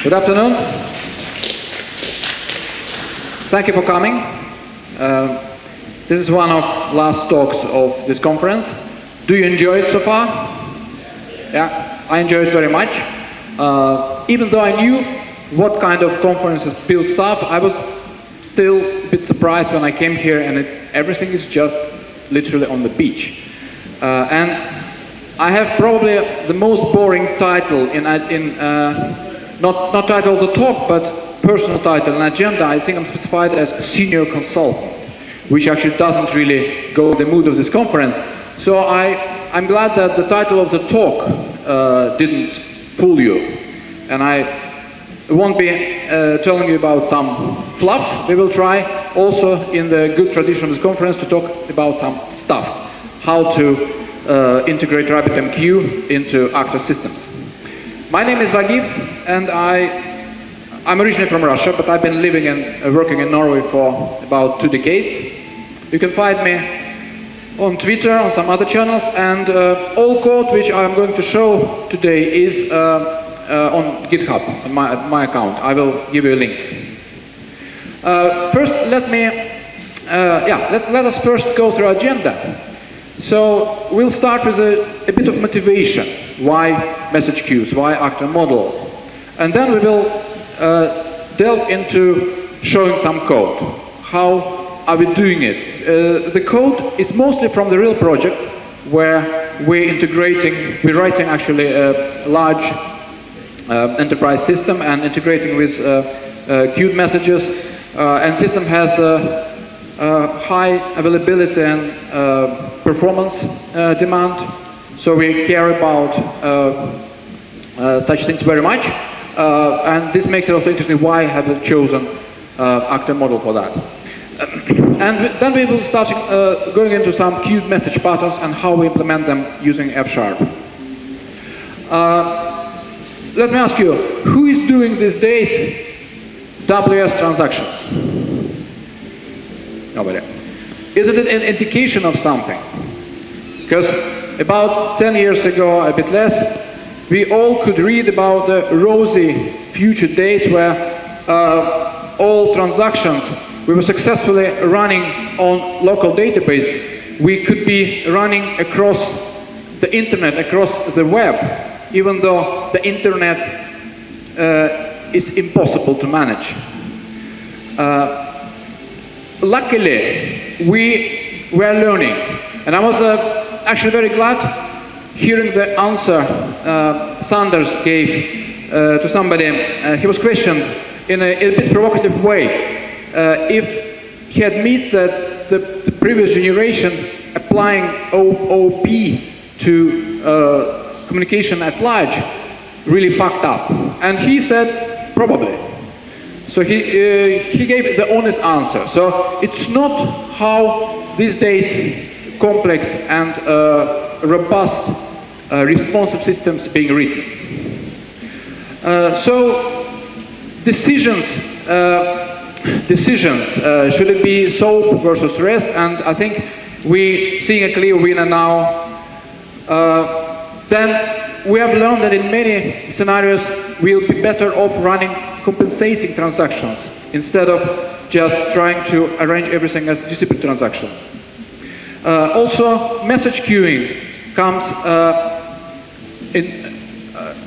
Good afternoon. Thank you for coming. This is one of last talks of this conference. Do you enjoy it so far? Yeah, I enjoyed it very much. Even though I knew what kind of conferences build stuff, I was still a bit surprised when I came here and everything is just literally on the beach. And I have probably the most boring title not title of the talk, but personal title and agenda. I think I'm specified as senior consultant, which actually doesn't really go with the mood of this conference. So I'm glad that the title of the talk didn't fool you. And I won't be telling you about some fluff. We will try also in the good tradition of this conference to talk about some stuff. How to integrate RabbitMQ into actor systems. My name is Vagif, and I'm originally from Russia, but I've been living and working in Norway for about 2 decades. You can find me on Twitter, on some other channels, and all code which I'm going to show today is on GitHub, on my account. I will give you a link. First, let us first go through agenda. So we'll start with a bit of motivation. Why message queues? Why actor model? And then we will delve into showing some code. How are we doing it? The code is mostly from the real project, where we're writing actually a large enterprise system and integrating with queued messages. And system has high availability and performance demand. So we care about such things very much. And this makes it also interesting why have we chosen actor model for that. And then we will start going into some queued message patterns and how we implement them using F#. Let me ask you, who is doing these days WS transactions? Nobody. Is it an indication of something? Because about 10 years ago, a bit less, we all could read about the rosy future days where all transactions we were successfully running on local database. We could be running across the internet, across the web, even though the internet is impossible to manage. Luckily, we were learning, and I was actually very glad hearing the answer Sanders gave to somebody. He was questioned in a bit provocative way if he admits that the previous generation applying OOP to communication at large really fucked up. And he said, probably. So he gave the honest answer. So it's not how these days complex and robust responsive systems being written. So decisions, should it be SOAP versus REST? And I think we're seeing a clear winner now. Then we have learned that in many scenarios we'll be better off running compensating transactions instead of just trying to arrange everything as discrete transaction. Also, message queuing comes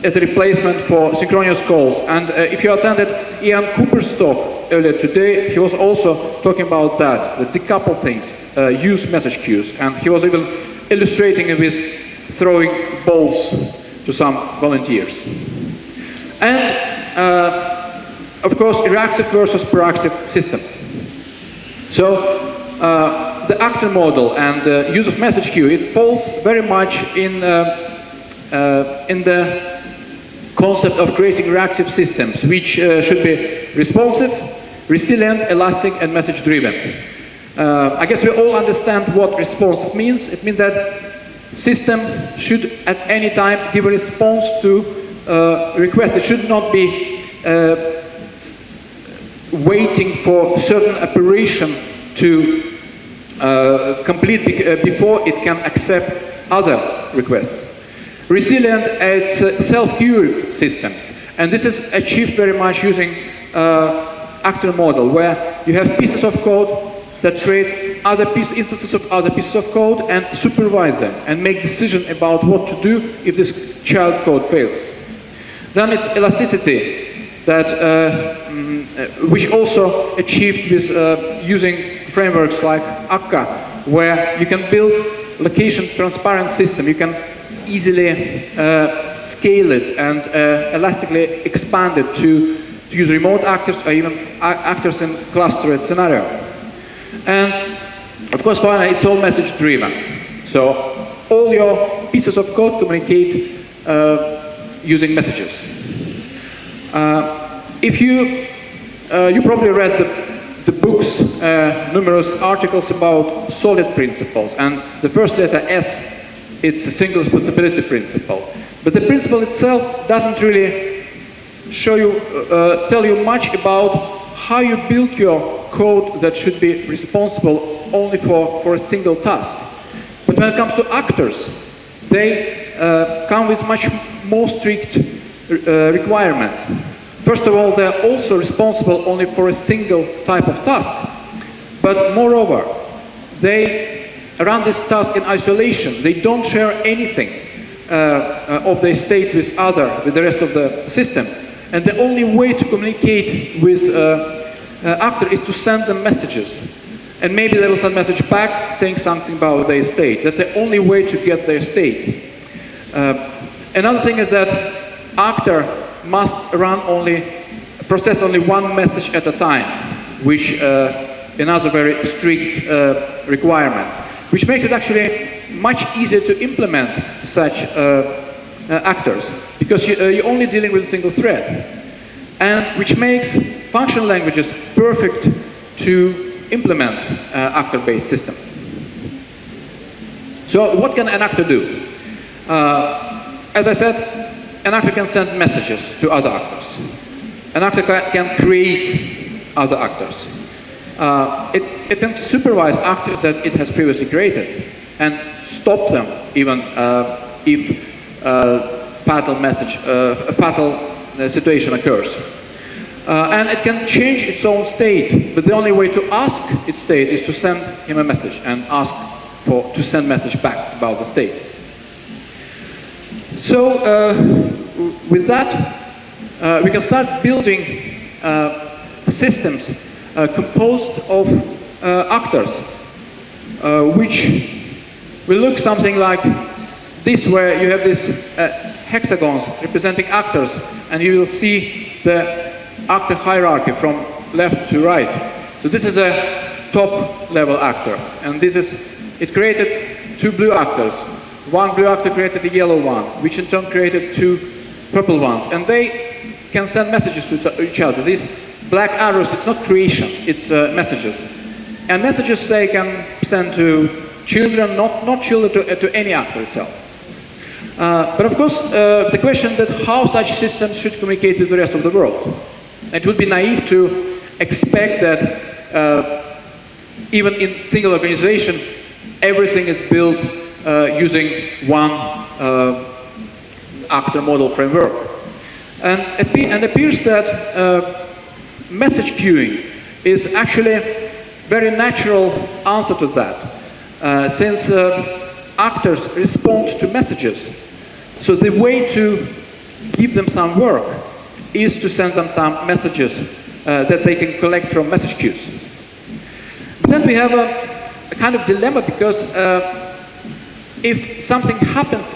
as a replacement for synchronous calls. And if you attended Ian Cooper's talk earlier today, he was also talking about that, decouple things, use message queues. And he was even illustrating it with throwing balls to some volunteers. And of course, reactive versus proactive systems. So the actor model and the use of message queue, it falls very much in the concept of creating reactive systems, which should be responsive, resilient, elastic, and message-driven. I guess we all understand what responsive means. It means that system should at any time give a response to request. It should not be waiting for certain operation to complete before it can accept other requests. Resilient, it's self-queued systems. And this is achieved very much using actor model, where you have pieces of code that create instances of other pieces of code and supervise them and make decisions about what to do if this child code fails. Then it's elasticity, that which also achieved with using frameworks like Akka, where you can build location transparent system. You can easily scale it and elastically expand it to use remote actors or even actors in clustered scenario. And of course, finally, it's all message driven. So all your pieces of code communicate using messages. If you probably read the books, numerous articles about solid principles, and the first letter S, it's a single responsibility principle. But the principle itself doesn't really show you, tell you much about how you build your code that should be responsible only for a single task. But when it comes to actors, they come with much more strict requirements. First of all, they're also responsible only for a single type of task. But moreover, they run this task in isolation. They don't share anything of their state with the rest of the system. And the only way to communicate with actor is to send them messages. And maybe they will send a message back saying something about their state. That's the only way to get their state. Another thing is that actor must process only one message at a time, which another very strict requirement, which makes it actually much easier to implement such actors, because you're only dealing with a single thread, and which makes function languages perfect to implement actor-based system. So what can an actor do? As I said, an actor can send messages to other actors. An actor can create other actors. It can supervise actors that it has previously created and stop them even if a fatal situation occurs. And it can change its own state, but the only way to ask its state is to send him a message and ask to send message back about the state. So with that, we can start building systems composed of actors, which will look something like this, where you have these hexagons representing actors, and you will see the actor hierarchy from left to right. So this is a top level actor, and it created two blue actors. One blue actor created a yellow one, which in turn created two purple ones, and they can send messages to each other. These black arrows, it's not creation, it's messages. And messages they can send to children, not children, to any actor itself. But of course, the question that how such systems should communicate with the rest of the world. It would be naive to expect that even in single organization, everything is built using one actor model framework. And it appears that message queuing is actually a very natural answer to that, since actors respond to messages. So the way to give them some work is to send them some messages that they can collect from message queues. But then we have a kind of dilemma, because if something happens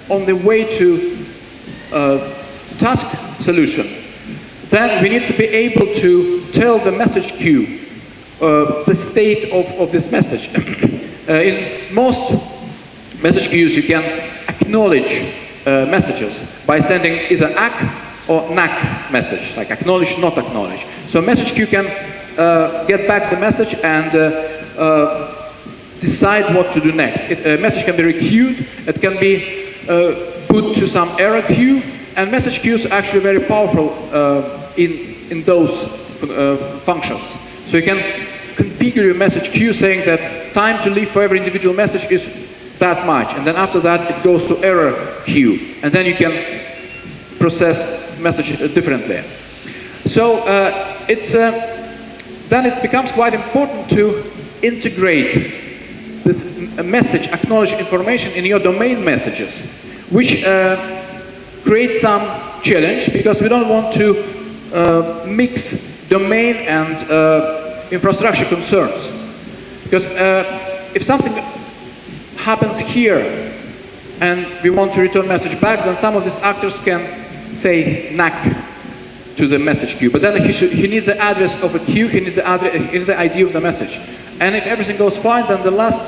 on the way to task solution, then we need to be able to tell the message queue the state of this message. In most message queues, you can acknowledge messages by sending either ACK or NACK message, like acknowledge, not acknowledge. So message queue can get back the message and decide what to do next. A message can be requeued, it can be put to some error queue, and message queues are actually very powerful in those functions. So you can configure your message queue saying that time to leave for every individual message is that much, and then after that it goes to error queue, and then you can process message differently. So then it becomes quite important to integrate this message, acknowledge information in your domain messages, which creates some challenge because we don't want to mix domain and infrastructure concerns. Because if something happens here and we want to return message back, then some of these actors can say NAC to the message queue. But then he needs the address of a queue, he needs the ID of the message. And if everything goes fine, then the last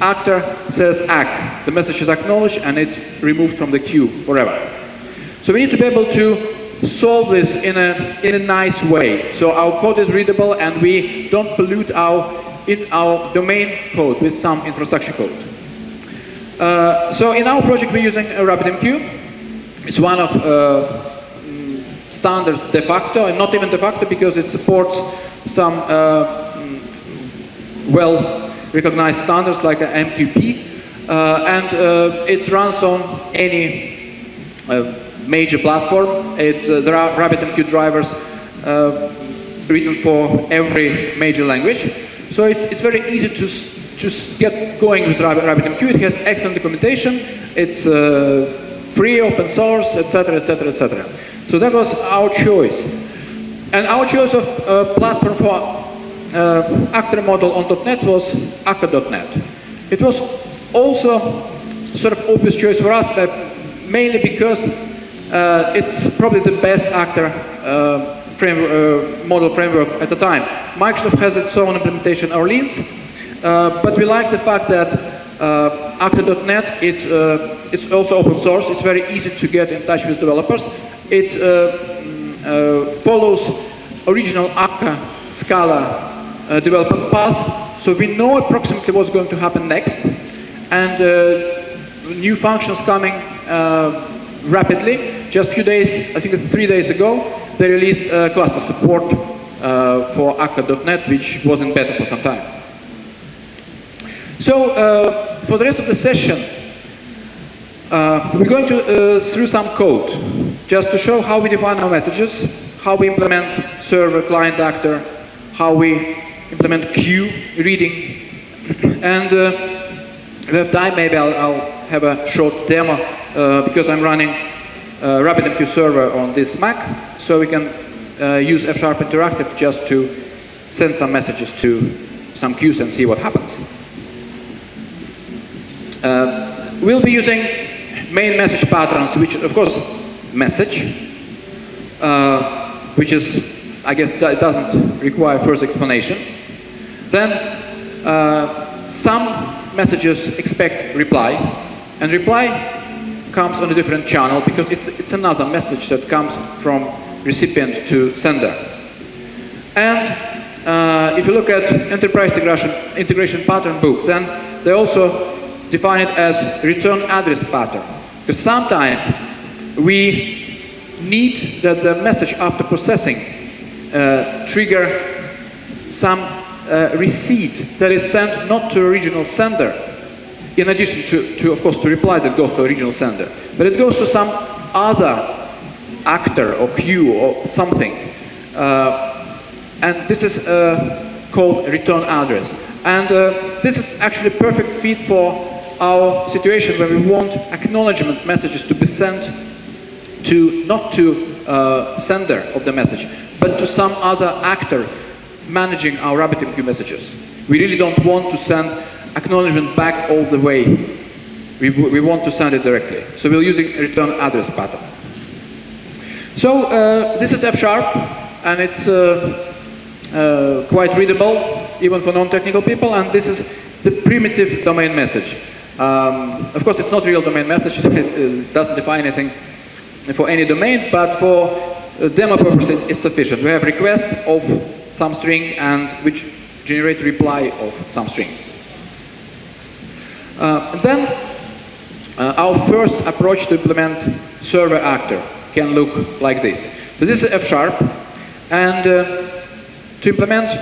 actor says ACK. The message is acknowledged and it's removed from the queue forever. So we need to be able to solve this in a nice way. So our code is readable and we don't pollute our domain code with some infrastructure code. So in our project we're using RabbitMQ. It's one of standards de facto, and not even de facto because it supports some well-recognized standards like MQP, and it runs on any major platform. There are RabbitMQ drivers written for every major language. So it's very easy to get going with RabbitMQ. It has excellent documentation. It's free, open source, etc., etc., etc. So that was our choice. And our choice of platform for actor model on .NET was Akka.NET. It was also sort of obvious choice for us, but mainly because it's probably the best actor model framework at the time. Microsoft has its own implementation, Orleans, but we like the fact that Akka.NET, it's also open source. It's very easy to get in touch with developers. It follows original Akka Scala development path, so we know approximately what's going to happen next, and new functions coming rapidly. Just a few days, I think it's 3 days ago, they released cluster support for Akka.NET, which wasn't beta for some time. So for the rest of the session, we're going to through some code, just to show how we define our messages, how we implement server, client, actor, how we implement queue, reading, and if we have time, maybe I'll have a short demo because I'm running RabbitMQ server on this Mac, so we can use F# Interactive just to send some messages to some queues and see what happens. We'll be using main message patterns, which of course message, which is, I guess, doesn't require first explanation. Then some messages expect reply, and reply comes on a different channel because it's another message that comes from recipient to sender. And if you look at enterprise integration pattern book, then they also define it as return address pattern. Because sometimes we need that the message after processing trigger some receipt that is sent not to original sender, in addition to of course, to reply that goes to original sender, but it goes to some other actor or queue or something. And this is called return address. And this is actually a perfect fit for our situation where we want acknowledgement messages to be sent to, not to sender of the message, but to some other actor managing our RabbitMQ messages. We really don't want to send acknowledgement back all the way. We want to send it directly. So we're using a return address pattern. So this is F#, and it's quite readable, even for non-technical people, and this is the primitive domain message. Of course, it's not real domain message. It doesn't define anything for any domain, but for demo purposes, it's sufficient. We have request of some string and which generate reply of some string. Then our first approach to implement server actor can look like this. So this is F#, and to implement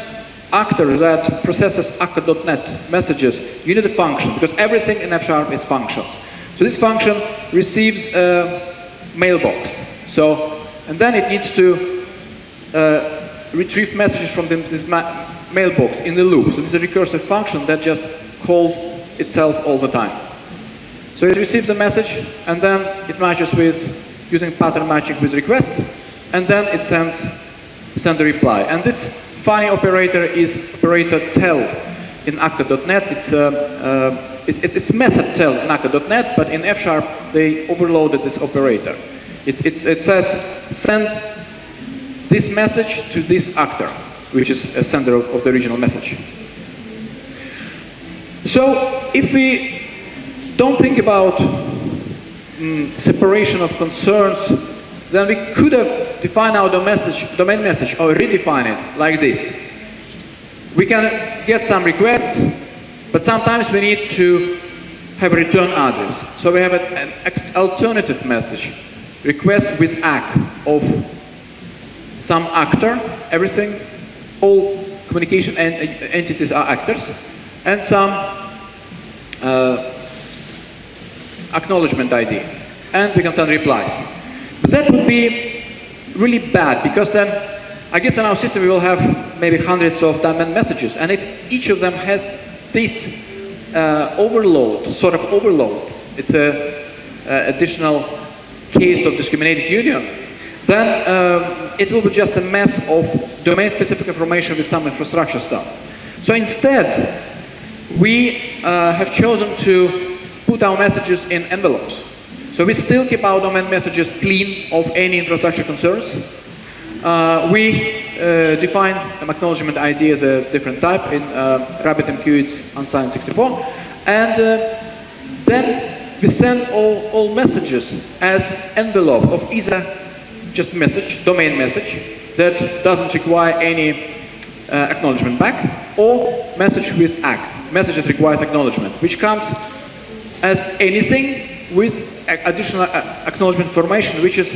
actor that processes Akka.NET messages, you need a function, because everything in F# is functions. So this function receives a mailbox. So And then it needs to retrieve messages from this mailbox in the loop. So this is a recursive function that just calls itself all the time. So it receives a message, and then it matches with, using pattern matching with request, and then it sends the reply. And this funny operator is operator tell in Actor.NET. It's method tell in Actor.NET, but in F# they overloaded this operator. It says send this message to this actor, which is a sender of the original message. So if we don't think about separation of concerns, then we could have defined our domain message or redefine it like this. We can get some requests, but sometimes we need to have a return address. So we have an alternative message, request with ACK of some actor, everything, all communication entities are actors, and some acknowledgement ID. And we can send replies. But that would be really bad, because then I guess in our system we will have maybe hundreds of domain messages, and if each of them has this overload, sort of overload, it's an additional case of discriminated union, then it will be just a mess of domain-specific information with some infrastructure stuff. So instead, we have chosen to put our messages in envelopes. So we still keep our domain messages clean of any infrastructure concerns. We define an acknowledgement ID as a different type. In RabbitMQ, it's unsigned 64. And then we send all messages as envelope of either just message, domain message, that doesn't require any acknowledgement back, or message with ACK, message that requires acknowledgement, which comes as anything with additional acknowledgement information, which is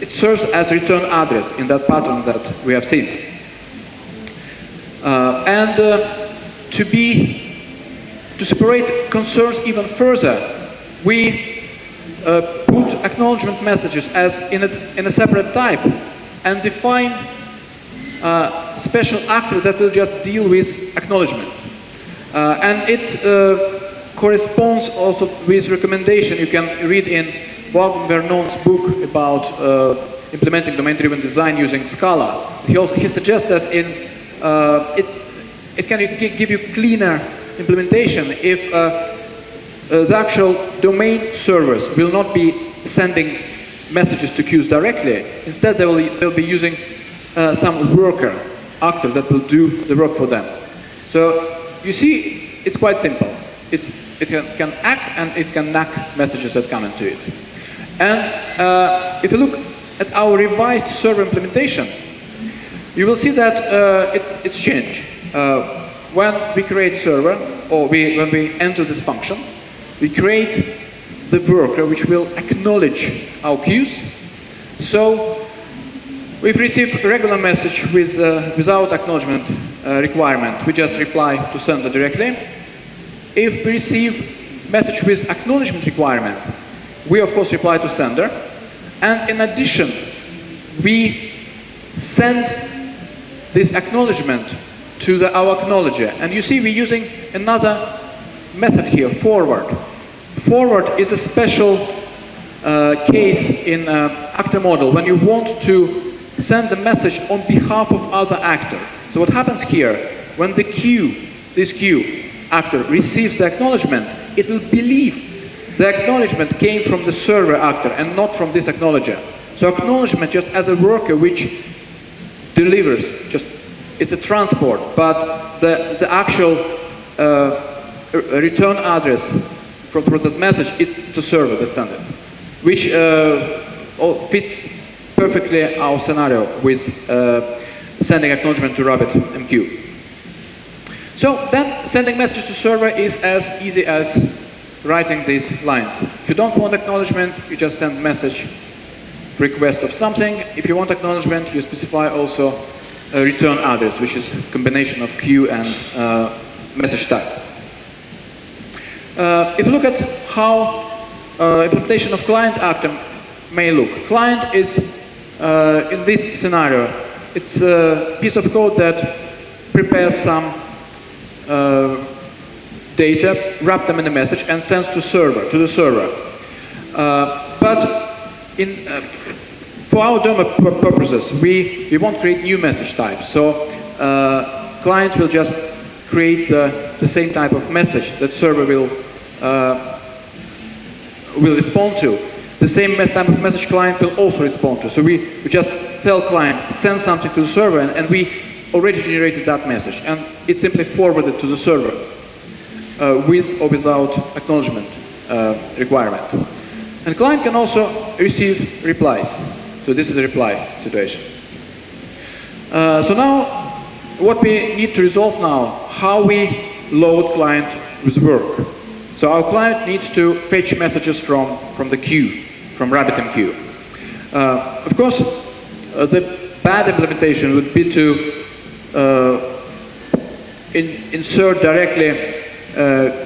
it serves as return address in that pattern that we have seen. To separate concerns even further, we put acknowledgement messages as in a separate type and define special actor that will just deal with acknowledgement. And it corresponds also with recommendation you can read in Vaughan Vernon's book about implementing domain-driven design using Scala. He suggests that it can give you cleaner implementation if the actual domain servers will not be sending messages to queues directly. Instead, they'll be using some worker actor that will do the work for them. So you see, it's quite simple. It can ACK and it can NACK messages that come into it. And if you look at our revised server implementation, you will see that it's changed. When we create server, or when we enter this function, we create the worker which will acknowledge our queues. So we've received a regular message without acknowledgement requirement. We just reply to sender directly. If we receive message with acknowledgement requirement, we of course reply to sender. And in addition, we send this acknowledgement to our acknowledger. And you see we're using another method here, forward. Forward is a special case in actor model when you want to send a message on behalf of other actor. So what happens here, when the queue, this queue actor receives the acknowledgement, it will believe the acknowledgement came from the server actor and not from this acknowledger. So acknowledgement just as a worker which delivers, just it's a transport, but the actual return address for that message is the server that sent it, which fits perfectly our scenario with sending acknowledgement to RabbitMQ. So then sending messages to server is as easy as writing these lines. If you don't want acknowledgement, you just send message request of something. If you want acknowledgement, you specify also a return address, which is a combination of queue and message type. If you look at how implementation of client actor may look. Client is, in this scenario, it's a piece of code that prepares some data, wrap them in a message, and sends to the server. But for our demo purposes, we won't create new message types. So client will just create the same type of message that server will respond to. The same type of message client will also respond to. So we just tell client, send something to the server, and we already generated that message. And it's simply forwarded to the server with or without acknowledgement requirement. And client can also receive replies. So this is a reply situation. So now, what we need to resolve now, how we load client with work. So our client needs to fetch messages from the queue, from RabbitMQ. Of course, the bad implementation would be to insert directly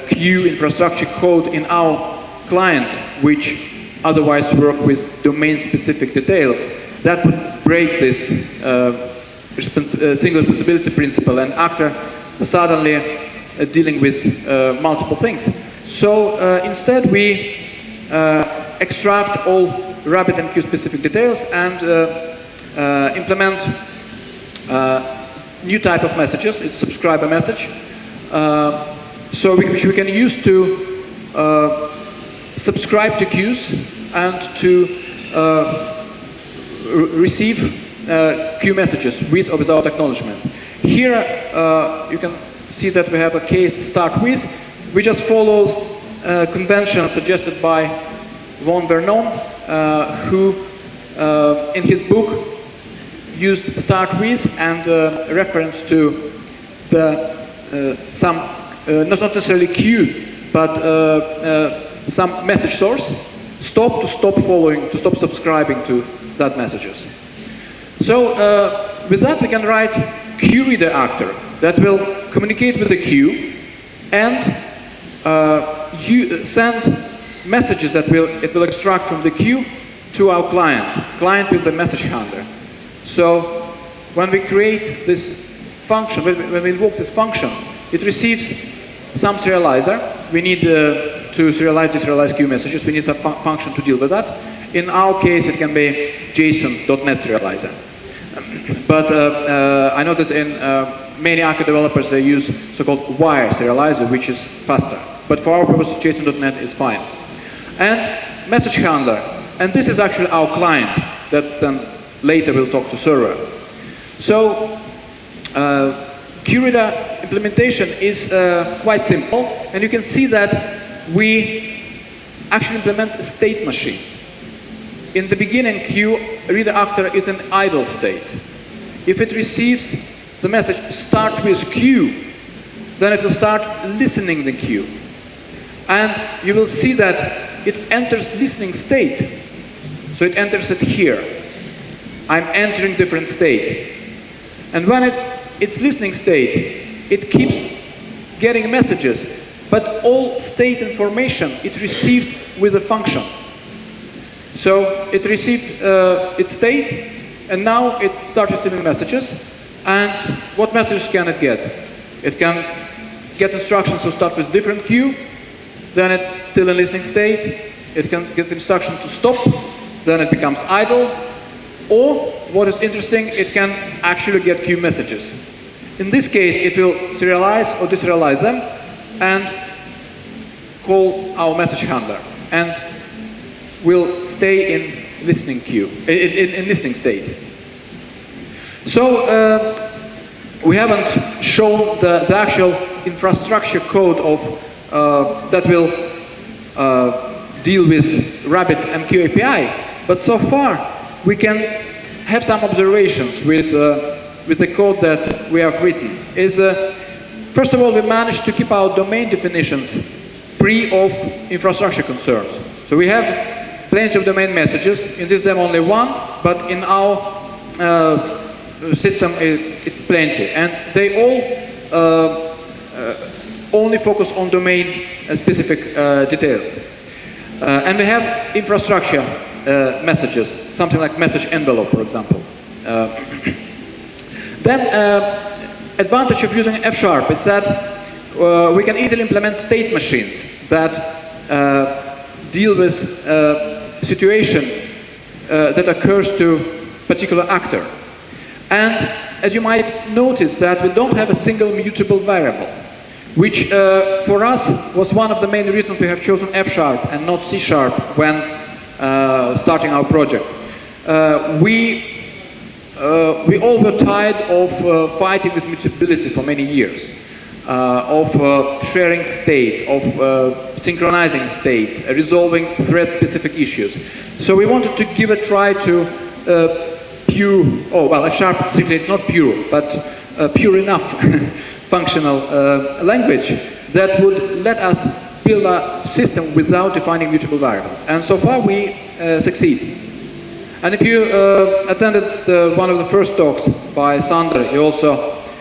queue infrastructure code in our client, which otherwise work with domain-specific details. That would break this single responsibility principle, and after suddenly dealing with multiple things. So instead we extract all RabbitMQ specific details and implement new type of messages. It's subscriber message, which we can use to subscribe to queues and to receive queue messages with or without acknowledgement. Here you can see that we have a case start with. We just follow convention suggested by von Vernon, who in his book used start with and reference to the not necessarily queue, but some message source, stop subscribing to that messages. So with that we can write queue reader actor that will communicate with the queue and send messages that it will extract from the queue to our client. Client will be the message handler. So when we create this function, when we invoke this function, it receives some serializer. We need to serialize, deserialize queue messages. We need some function to deal with that. In our case, it can be JSON.NET serializer. But I know that in many Akka developers, they use so-called wire serializer, which is faster. But for our purpose, JSON.NET is fine. And message handler. And this is actually our client that then later will talk to server. So QReader implementation is quite simple. And you can see that we actually implement a state machine. In the beginning, QReader actor is an idle state. If it receives the message start with queue, then it will start listening the queue. And you will see that it enters listening state. So it enters it here. I'm entering different state. And when it's listening state, it keeps getting messages. But all state information it received with a function. So it received its state, and now it starts receiving messages. And what messages can it get? It can get instructions to start with different queue, then it's still in listening state. It can get instruction to stop, then it becomes idle. Or, what is interesting, it can actually get queue messages. In this case, it will serialize or deserialize them and call our message handler. And will stay in listening queue, in listening state. So we haven't shown the actual infrastructure code of that will deal with RabbitMQ API, but so far we can have some observations with the code that we have written. First of all, we managed to keep our domain definitions free of infrastructure concerns. So we have plenty of domain messages. In this demo only one, but in our system it's plenty. And they all only focus on domain specific details. And we have infrastructure messages, something like message envelope, for example. Then, advantage of using F# is that we can easily implement state machines that deal with situation that occurs to particular actor. And as you might notice that we don't have a single mutable variable, which for us was one of the main reasons we have chosen F# and not C# when starting our project. We all were tired of fighting with mutability for many years, of sharing state, of synchronizing state, resolving thread-specific issues. So we wanted to give a try to pure, F# simply it's not pure, but pure enough functional language that would let us build a system without defining mutable variables. And so far we succeed. And if you attended one of the first talks by Sander,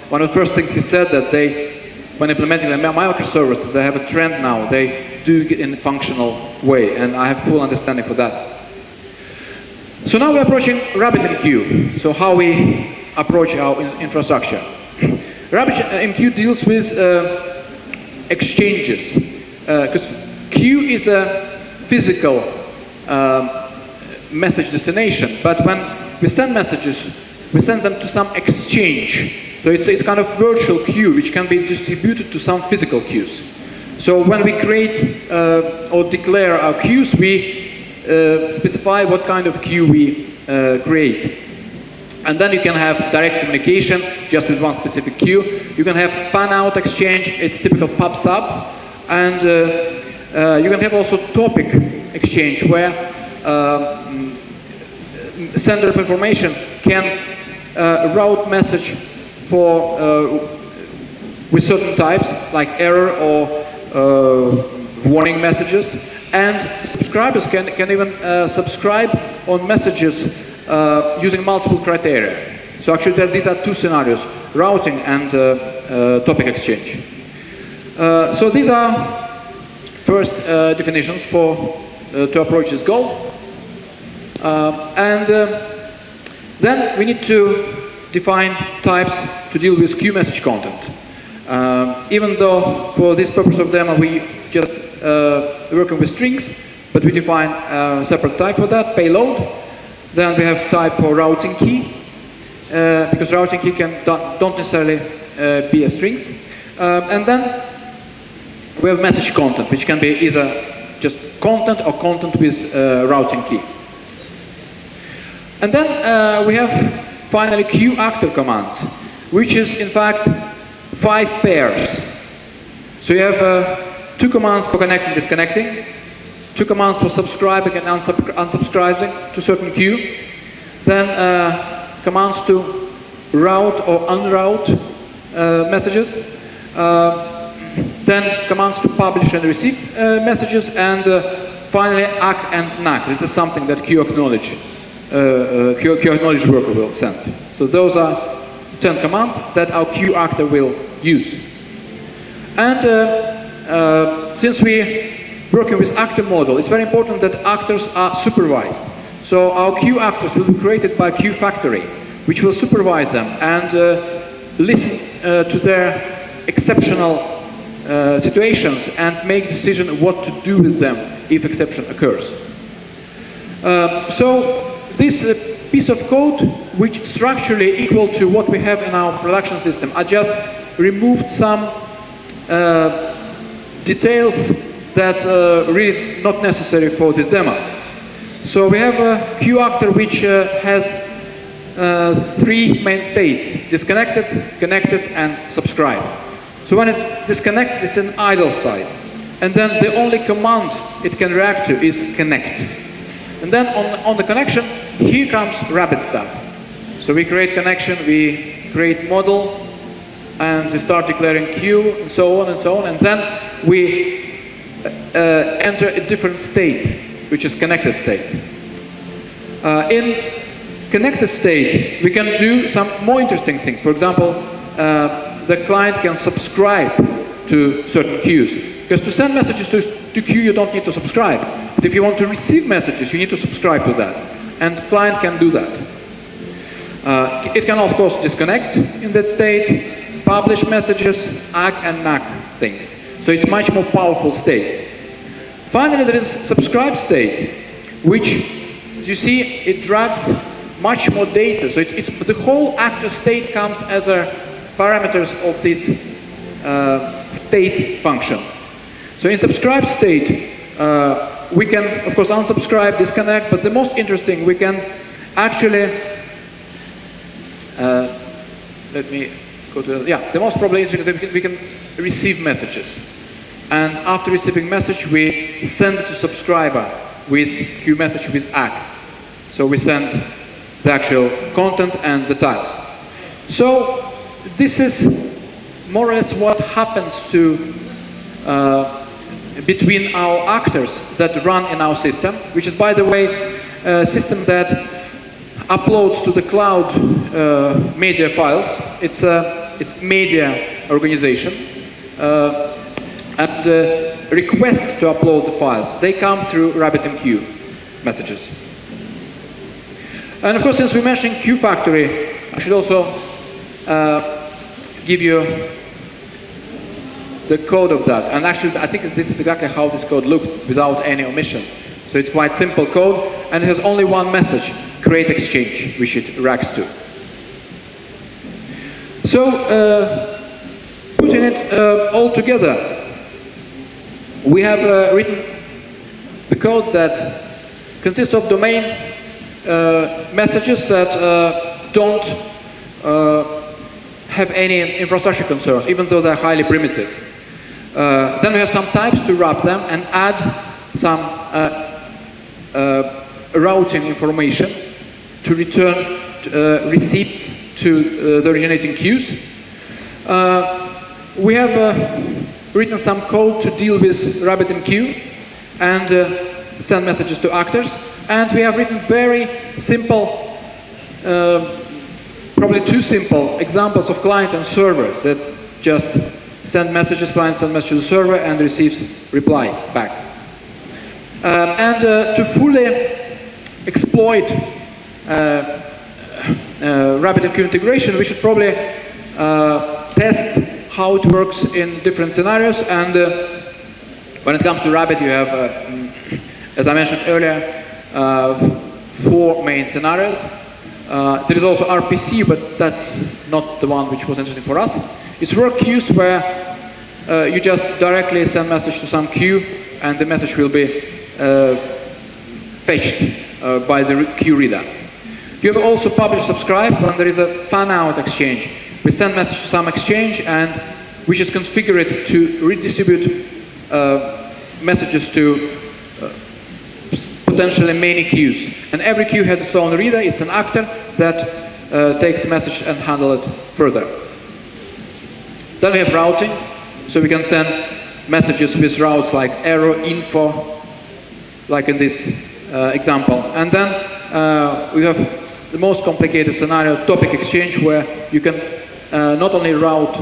one of the first things he said that when implementing the microservices, they have a trend now. They do it in a functional way, and I have full understanding for that. So now we're approaching RabbitMQ. So how we approach our infrastructure. RabbitMQ deals with exchanges, because Q is a physical message destination, but when we send messages, we send them to some exchange. So it's kind of virtual queue which can be distributed to some physical queues. So when we create or declare our queues, we specify what kind of queue we create. And then you can have direct communication just with one specific queue. You can have fan-out exchange, it's typical pub-sub. And you can have also topic exchange where sender of information can route message for with certain types like error or warning messages, and subscribers can even subscribe on messages using multiple criteria. So actually these are two scenarios, routing and topic exchange. So these are first definitions to approach this goal. Then we need to define types to deal with queue message content. Even though for this purpose of demo we just working with strings, but we define a separate type for that, payload. Then we have type for routing key, because routing key don't necessarily be a strings. And then we have message content, which can be either just content or content with routing key. And then we have finally queue actor commands, which is in fact 5 pairs. So you have 2 commands for connecting, disconnecting, 2 commands for subscribing and unsubscribing to certain queue, then commands to route or unroute messages, then commands to publish and receive messages, and finally ACK and NACK. This is something that queue acknowledge worker will send. So those are 10 commands that our queue actor will use. And since we're working with actor model, it's very important that actors are supervised. So our queue actors will be created by Queue Factory, which will supervise them and listen to their exceptional situations and make decision what to do with them if exception occurs. So this piece of code, which structurally equal to what we have in our production system, I just removed some details that really not necessary for this demo. So we have a queue actor which has 3 main states: disconnected, connected, and subscribe. So when it's disconnected, it's an idle state. And then the only command it can react to is connect. And then on the connection, here comes Rabbit stuff. So we create connection, we create model, and we start declaring queue, and so on and so on. And then we enter a different state, which is connected state. In connected state, we can do some more interesting things. For example, the client can subscribe to certain queues. Because to send messages to queue, you don't need to subscribe. But if you want to receive messages, you need to subscribe to that. And the client can do that. It can, of course, disconnect in that state, publish messages, ACK and MAC things. So it's much more powerful state. Finally, there is subscribe state, which you see it drags much more data. So it's the whole actor state comes as a parameters of this state function. So in subscribe state, we can, of course, unsubscribe, disconnect, but the most interesting, we can actually, let me go to, the most probably interesting, we can receive messages. And after receiving message, we send it to subscriber with queue message with ACK. So we send the actual content and the type. So this is more or less what happens to between our actors that run in our system, which is, by the way, a system that uploads to the cloud media files. It's media organization. And requests to upload the files, they come through RabbitMQ messages. And of course, since we mentioned Q Factory, I should also give you the code of that. And actually, I think this is exactly how this code looked without any omission. So it's quite simple code, and it has only one message, create exchange, which it racks to. So putting it all together, we have written the code that consists of domain messages that don't have any infrastructure concerns, even though they're highly primitive. Then we have some types to wrap them and add some routing information to return receipts to the originating queues. We have written some code to deal with RabbitMQ and send messages to actors. And we have written very simple, probably too simple, examples of client and server that just send messages, client sends messages to the server and receives reply back. And to fully exploit RabbitMQ integration, we should probably test how it works in different scenarios. And when it comes to Rabbit, you have, as I mentioned earlier, 4 main scenarios. There is also RPC, but that's not the one which was interesting for us. It's work queues where you just directly send message to some queue, and the message will be fetched by the queue reader. You have also publish subscribe when there is a fan-out exchange. We send message to some exchange, and we just configure it to redistribute messages to potentially many queues. And every queue has its own reader. It's an actor that takes a message and handles it further. Then we have routing. So we can send messages with routes like error, info, like in this example. And then we have the most complicated scenario, topic exchange, where you can not only route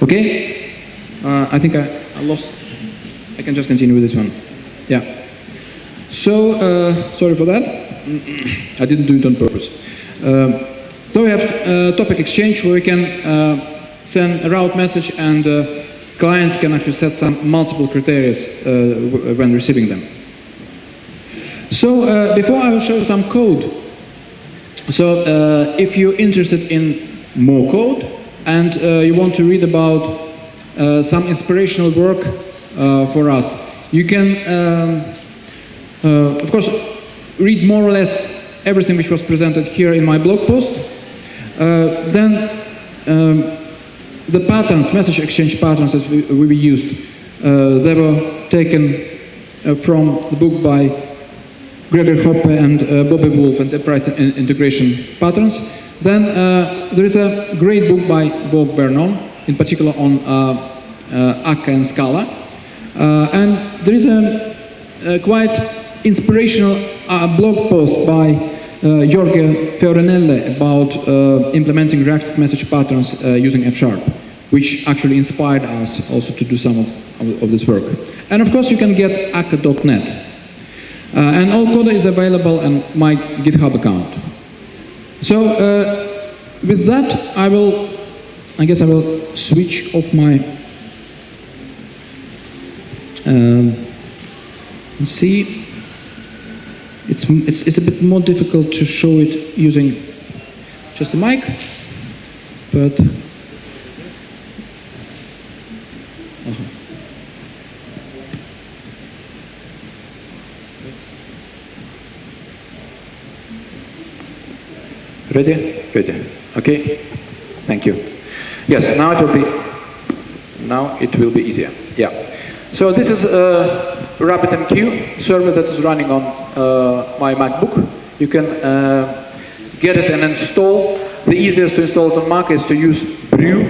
Okay, I think I lost. I can just continue with this one. Yeah. So sorry for that. I didn't do it on purpose. So we have topic exchange where we can send a route message, and clients can actually set some multiple criteria when receiving them. So before I will show you some code. So if you're interested in more code, and you want to read about some inspirational work for us, you can, of course, read more or less everything which was presented here in my blog post. Then the patterns, message exchange patterns that we used, they were taken from the book by Gregor Hoppe and Bobby Wolf, Enterprise Integration Patterns. Then there is a great book by Bob Vernon, in particular on Akka and Scala. And there is a quite inspirational blog post by Jorge Fiorinelli about implementing reactive message patterns using F#, which actually inspired us also to do some of this work. And of course you can get akka.net. And all code is available on my GitHub account. So with that, I guess I will switch off my, see, it's a bit more difficult to show it using just a mic, but ready? Ready. Okay. Thank you. Yes. Now it will be easier. Yeah. So this is a RabbitMQ server that is running on my MacBook. You can get it and install. The easiest to install it on Mac is to use brew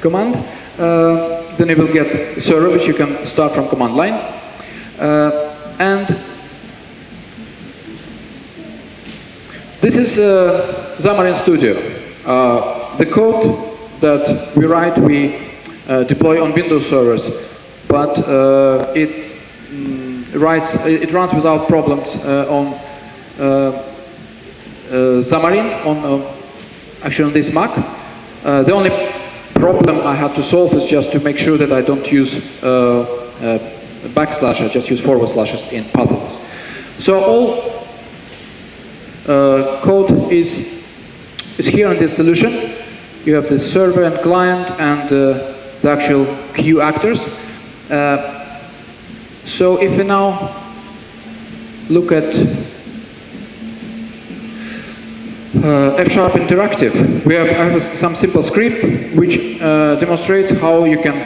command. Then you will get a server which you can start from command line. And this is Xamarin Studio. The code that we write, we deploy on Windows servers, but it runs without problems on Xamarin, actually on this Mac. The only problem I had to solve is just to make sure that I don't use backslash, I just use forward slashes in paths. So all code is here in this solution. You have the server and client and the actual queue actors. So if we now look at F# interactive, I have some simple script which demonstrates how you can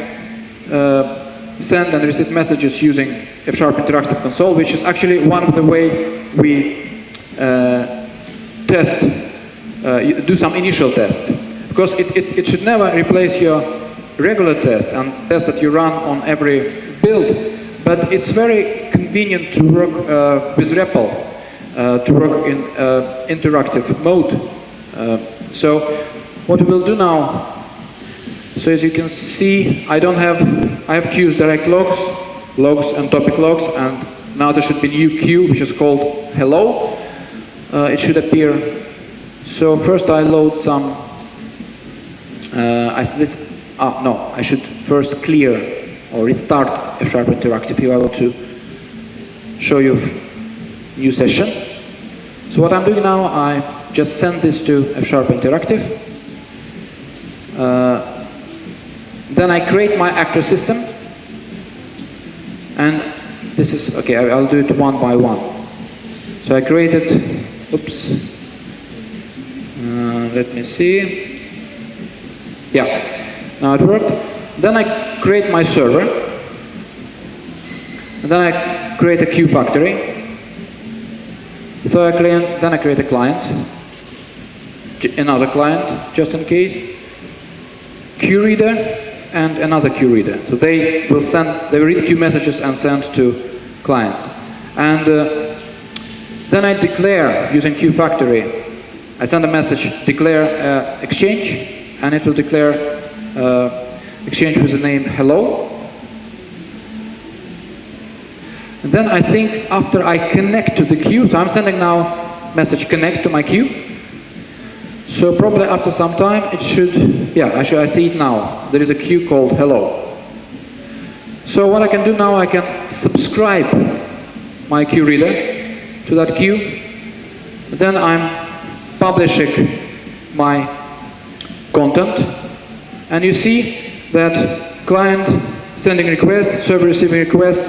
send and receive messages using F# interactive console, which is actually one of the way we do some initial tests, because it should never replace your regular tests and tests that you run on every build, but it's very convenient to work with REPL, to work in interactive mode. So what we will do now, so as you can see, I have queues, direct logs and topic logs, and now there should be new queue which is called hello. It should appear. So first I load some, I should first clear or restart F# interactive if I want to show you new session. So what I'm doing now, I just send this to F# interactive. Then I create my actor system, and this is, okay, I'll do it one by one. So I created, oops. Let me see. Yeah, now it worked. Then I create my server. And then I create a queue factory. So then I create a client. Another client, just in case. Queue reader and another queue reader. So they will read queue messages and send to clients. And then I declare using queue factory. I send a message, declare exchange, and it will declare exchange with the name hello. And then I think after I connect to the queue, so I'm sending now message connect to my queue. So probably after some time it should, yeah, I see it now. There is a queue called hello. So what I can do now, I can subscribe my queue reader to that queue. Then I'm publishing my content, and you see that client sending request, server receiving request,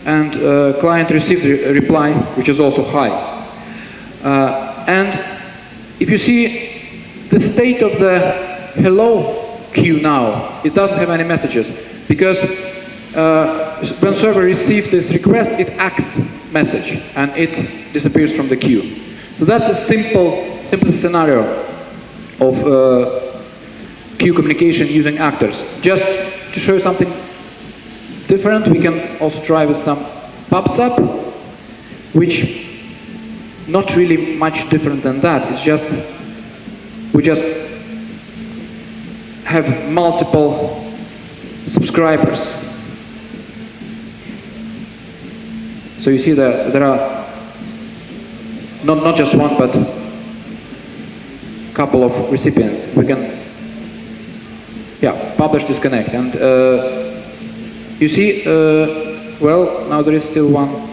and client received a reply which is also hi. And if you see the state of the hello queue now, it doesn't have any messages, because when server receives this request, it acts message and it disappears from the queue. So that's a simple scenario of queue communication using actors. Just to show something different, we can also try with some PubSub, which not really much different than that. It's just we just have multiple subscribers. So you see that there are not just one, but a couple of recipients. We can, publish, disconnect, and you see, well, now there is still one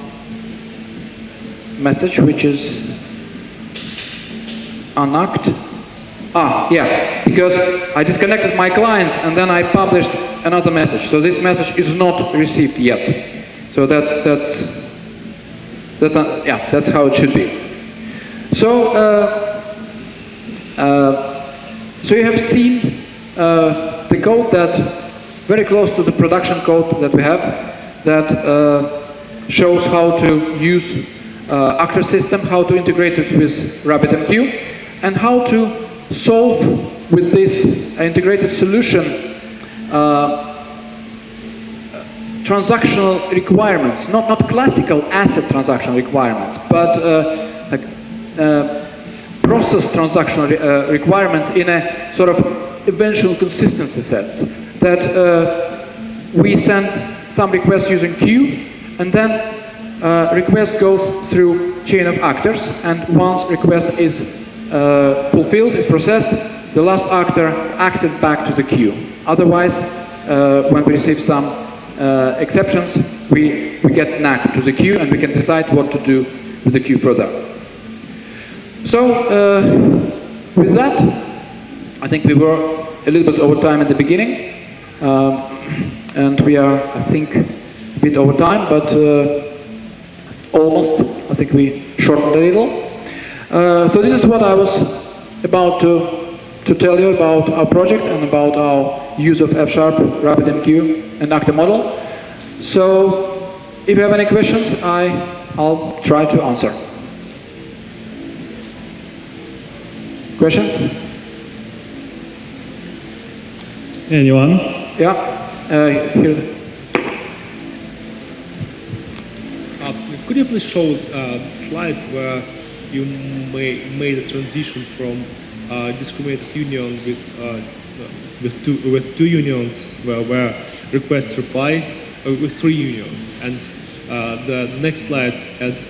message which is unlocked. Because I disconnected my clients and then I published another message. So this message is not received yet. So that's how it should be. So so you have seen the code that very close to the production code that we have that shows how to use actor system, how to integrate it with RabbitMQ, and how to solve with this integrated solution transactional requirements, not classical asset transactional requirements, but process transactional requirements in a sort of eventual consistency sets. That we send some requests using queue, and then request goes through chain of actors, and once request is fulfilled, is processed, the last actor acts it back to the queue. Otherwise, when we receive some exceptions, we get nagged to the queue and we can decide what to do with the queue further. So, with that, I think we were a little bit over time at the beginning, and we are, I think, a bit over time, but almost. I think we shortened a little. So this is what I was about to tell you about our project and about our use of F#, RabbitMQ, and actor model. So if you have any questions, I'll try to answer. Questions? Anyone? Yeah, here. Could you please show the slide where you made a transition from discriminated union with two unions where request reply with three unions, and the next slide had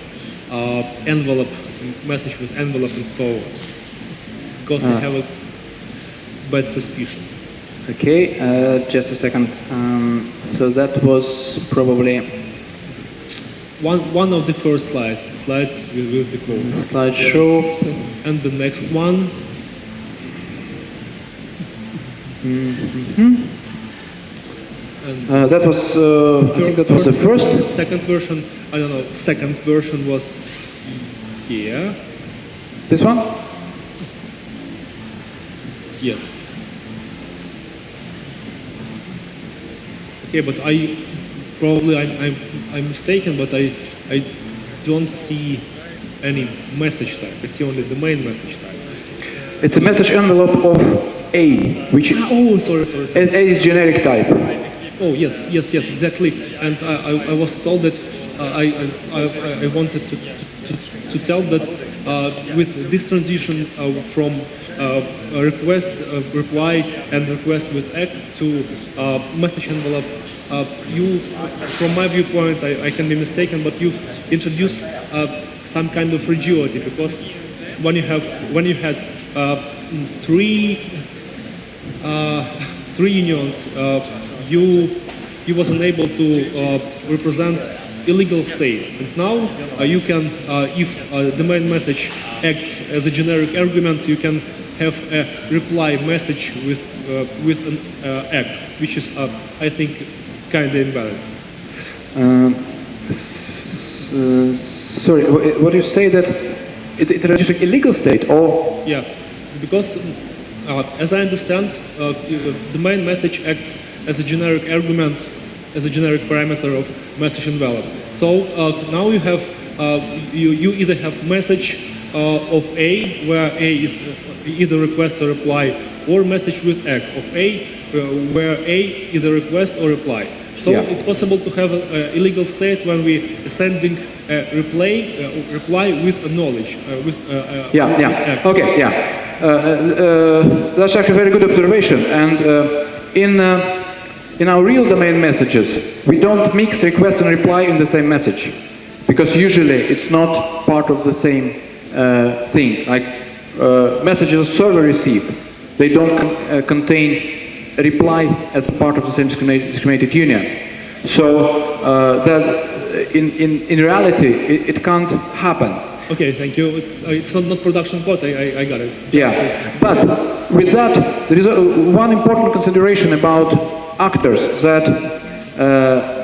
envelope message with envelope and so on, because I have a bad suspicions. Okay, just a second. So that was probably one of the first slides with the code. Slideshow. Yes. And the next one. And that was, I think that was the first. Second version, I don't know, second version was here. This one? Yes. Okay, but I'm mistaken, but I don't see any message type. I see only the main message type. It's a message envelope of A, which sorry. A is generic type. Oh yes, exactly. And I was told that I wanted to tell that with this transition from request, reply, and request with ACK to message envelope, you, from my viewpoint, I can be mistaken, but you've introduced some kind of rigidity, because when you had three unions, you wasn't able to represent illegal state. And now you can, if the main message acts as a generic argument, you can have a reply message with an ACK, which is, I think, kind of invalid. Sorry, what do you say that it introduces illegal state or? Yeah, because as I understand, the main message acts as a generic argument, as a generic parameter of message envelope. So now you have you either have message of A, where A is either request or reply, or message with egg of A, where A either request or reply. So it's possible to have an illegal state when we sending a reply with acknowledge. With egg. Okay, that's actually a very good observation. And in our real domain messages, we don't mix request and reply in the same message, because usually it's not part of the same thing. Like messages a server receive, they don't contain a reply as part of the same discriminated union. So that in reality it can't happen. Okay, thank you. It's not production code. I got it. But with that, there is one important consideration about actors, that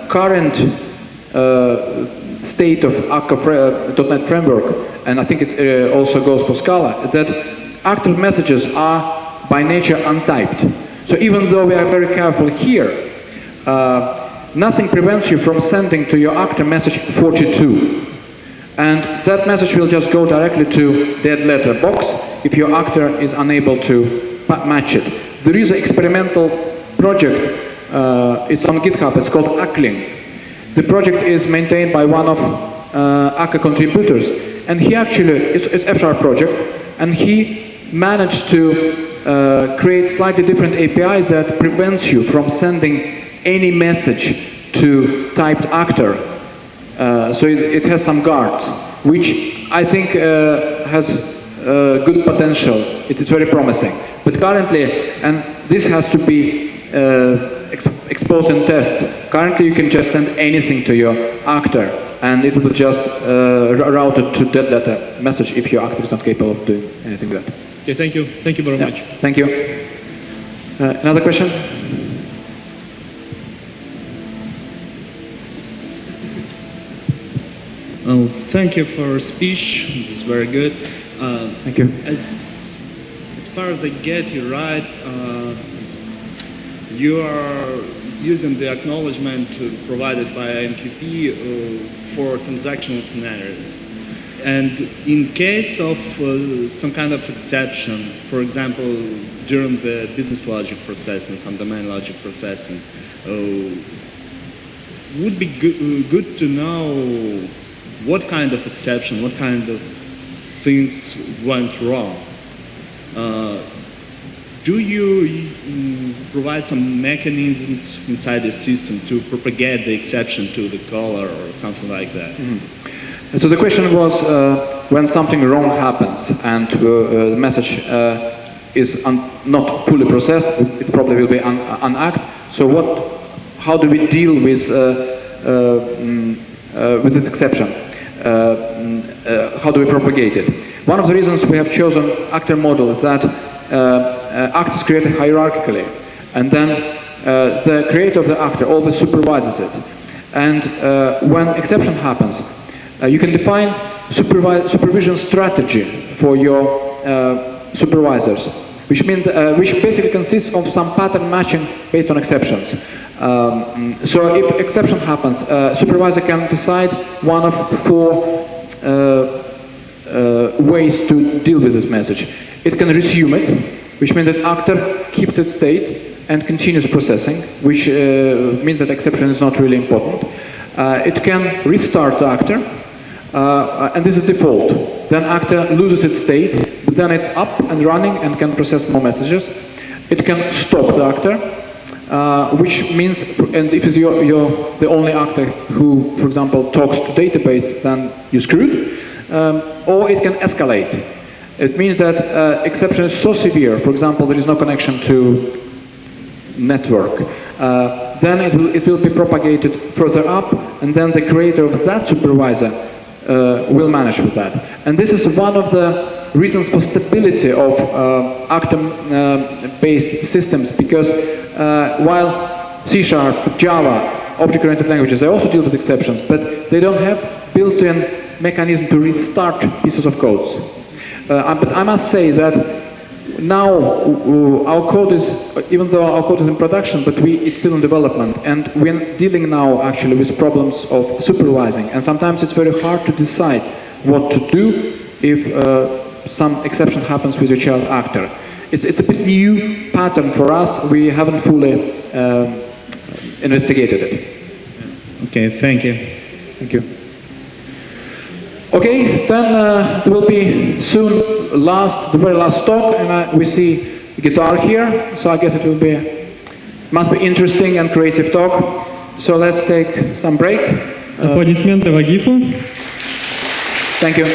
current state of .NET framework, and I think it also goes for Scala, that actor messages are by nature untyped. So even though we are very careful here, nothing prevents you from sending to your actor message 42. And that message will just go directly to dead letter box if your actor is unable to match it. There is an experimental project, it's on GitHub, it's called Ackling. The project is maintained by one of Akka contributors, and he actually, it's F# project, and he managed to create slightly different APIs that prevents you from sending any message to typed actor. So it has some guards, which I think has good potential. It's very promising. But currently, and this has to be exposed and tested, currently you can just send anything to your actor, and it will just route it to dead letter message if your actor is not capable of doing anything like that. Okay, thank you. Thank you very much. Thank you. Another question? Oh, thank you for your speech. It's very good. Thank you. As far as I get you right, you are using the acknowledgement provided by MQP for transactional scenarios. And in case of some kind of exception, for example, during the business logic processing, some domain logic processing, would be good to know what kind of exception, what kind of things went wrong. Do you provide some mechanisms inside the system to propagate the exception to the caller or something like that? And so the question was, when something wrong happens and the message is not fully processed, it probably will be unacted. So how do we deal with this exception? How do we propagate it? One of the reasons we have chosen actor model is that act is created hierarchically, and then the creator of the actor always supervises it. And when exception happens, you can define supervision strategy for your supervisors, which means which basically consists of some pattern matching based on exceptions. So if exception happens, supervisor can decide one of 4 ways to deal with this message. It can resume it, which means that actor keeps its state and continues processing, which means that exception is not really important. It can restart the actor, and this is default. Then actor loses its state, but then it's up and running and can process more messages. It can stop the actor, which means, and if it's you're the only actor who, for example, talks to database, then you're screwed. Or it can escalate. It means that exception is so severe, for example, there is no connection to network. Then it will be propagated further up, and then the creator of that supervisor will manage with that. And this is one of the reasons for stability of actor-based systems, because while C#, Java, object-oriented languages, they also deal with exceptions, but they don't have built-in mechanism to restart pieces of codes. But I must say that now our code is, even though our code is in production, but it's still in development, and we're dealing now actually with problems of supervising, and sometimes it's very hard to decide what to do if some exception happens with your child actor. It's a bit new pattern for us. We haven't fully investigated it. Okay, thank you. Thank you. Okay, then there will be soon the very last talk, and we see guitar here, so I guess must be interesting and creative talk. So let's take some break. Аплодисменты Вагифу. Thank you.